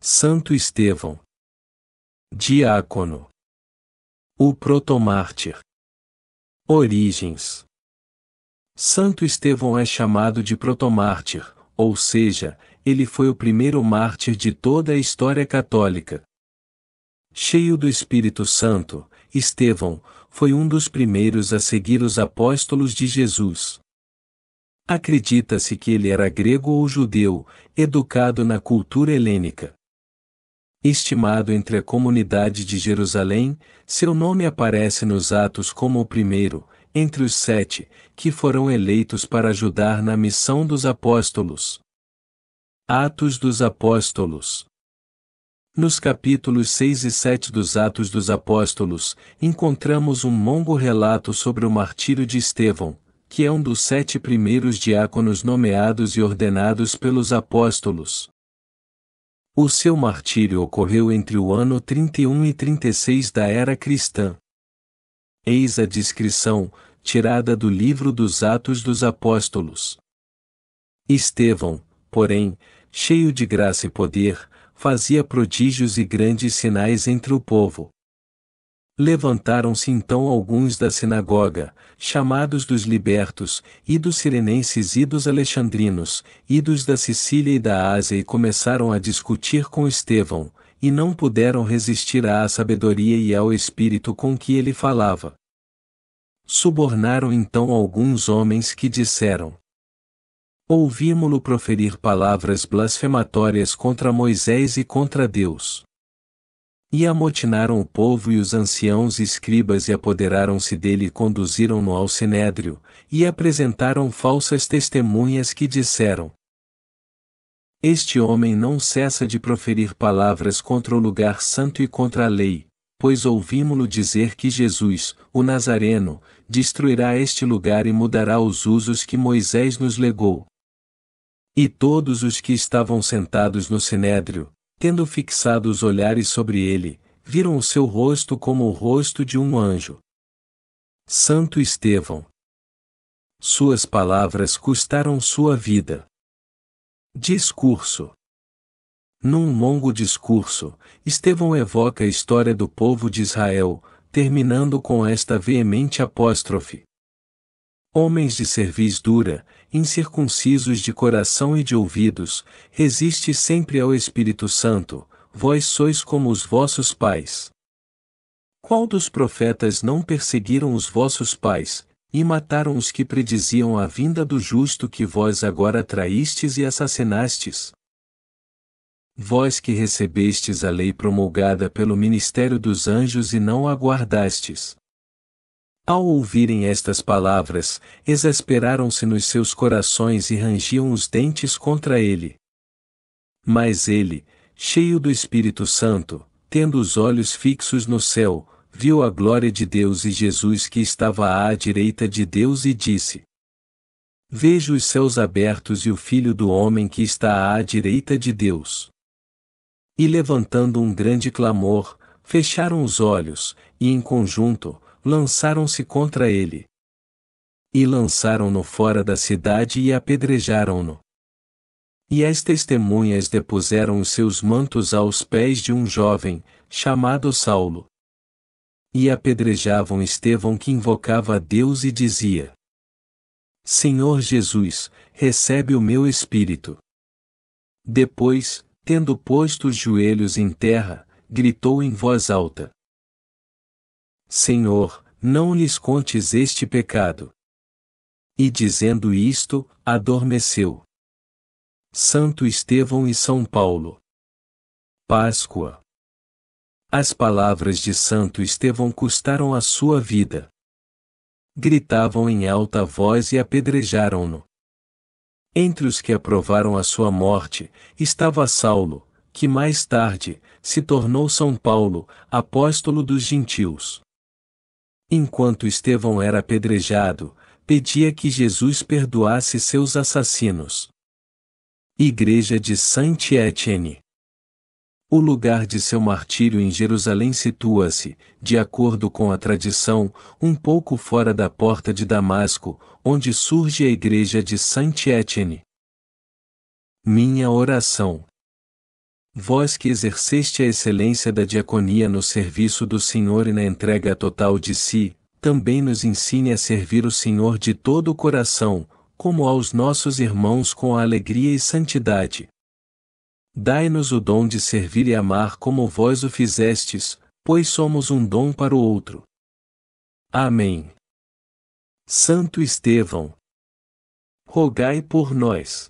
Santo Estevão, diácono. O protomártir. Origens. Santo Estevão é chamado de protomártir, ou seja, ele foi o primeiro mártir de toda a história católica. Cheio do Espírito Santo, Estevão foi um dos primeiros a seguir os apóstolos de Jesus. Acredita-se que ele era grego ou judeu, educado na cultura helênica. Estimado entre a comunidade de Jerusalém, seu nome aparece nos Atos como o primeiro, entre os 7, que foram eleitos para ajudar na missão dos apóstolos. Atos dos Apóstolos. Nos capítulos 6 e 7 dos Atos dos Apóstolos, encontramos um longo relato sobre o martírio de Estevão, que é um dos 7 primeiros diáconos nomeados e ordenados pelos apóstolos. O seu martírio ocorreu entre o ano 31 e 36 da era cristã. Eis a descrição, tirada do livro dos Atos dos Apóstolos. Estevão, porém, cheio de graça e poder, fazia prodígios e grandes sinais entre o povo. Levantaram-se então alguns da sinagoga, chamados dos libertos, e dos cirenenses e dos alexandrinos, e dos da Sicília e da Ásia, e começaram a discutir com Estevão, e não puderam resistir à sabedoria e ao espírito com que ele falava. Subornaram então alguns homens que disseram: Ouvimo-lo proferir palavras blasfematórias contra Moisés e contra Deus. E amotinaram o povo e os anciãos e escribas e apoderaram-se dele e conduziram-no ao sinédrio, e apresentaram falsas testemunhas que disseram: Este homem não cessa de proferir palavras contra o lugar santo e contra a lei, pois ouvimo-lo dizer que Jesus, o Nazareno, destruirá este lugar e mudará os usos que Moisés nos legou. E todos os que estavam sentados no sinédrio, tendo fixado os olhares sobre ele, viram o seu rosto como o rosto de um anjo. Santo Estevão. Suas palavras custaram sua vida. Discurso. Num longo discurso, Estevão evoca a história do povo de Israel, terminando com esta veemente apóstrofe: Homens de cerviz dura, incircuncisos de coração e de ouvidos, resiste sempre ao Espírito Santo, vós sois como os vossos pais. Qual dos profetas não perseguiram os vossos pais, e mataram os que prediziam a vinda do justo que vós agora traístes e assassinastes? Vós que recebestes a lei promulgada pelo ministério dos anjos e não a guardastes. Ao ouvirem estas palavras, exasperaram-se nos seus corações e rangiam os dentes contra ele. Mas ele, cheio do Espírito Santo, tendo os olhos fixos no céu, viu a glória de Deus e Jesus que estava à direita de Deus e disse: Vejo os céus abertos e o Filho do Homem que está à direita de Deus. E levantando um grande clamor, fecharam os olhos, e em conjunto, lançaram-se contra ele. E lançaram-no fora da cidade e apedrejaram-no. E as testemunhas depuseram os seus mantos aos pés de um jovem, chamado Saulo. E apedrejavam Estevão, que invocava a Deus e dizia: Senhor Jesus, recebe o meu espírito. Depois, tendo posto os joelhos em terra, gritou em voz alta: Senhor, não lhes contes este pecado. E dizendo isto, adormeceu. Santo Estevão e São Paulo. Páscoa. As palavras de Santo Estevão custaram a sua vida. Gritavam em alta voz e apedrejaram-no. Entre os que aprovaram a sua morte, estava Saulo, que mais tarde se tornou São Paulo, apóstolo dos gentios. Enquanto Estevão era apedrejado, pedia que Jesus perdoasse seus assassinos. Igreja de Saint-Étienne. O lugar de seu martírio em Jerusalém situa-se, de acordo com a tradição, um pouco fora da porta de Damasco, onde surge a igreja de Saint-Étienne. Minha oração. Vós que exerceste a excelência da diaconia no serviço do Senhor e na entrega total de si, também nos ensine a servir o Senhor de todo o coração, como aos nossos irmãos com alegria e santidade. Dai-nos o dom de servir e amar como vós o fizestes, pois somos um dom para o outro. Amém. Santo Estevão, rogai por nós.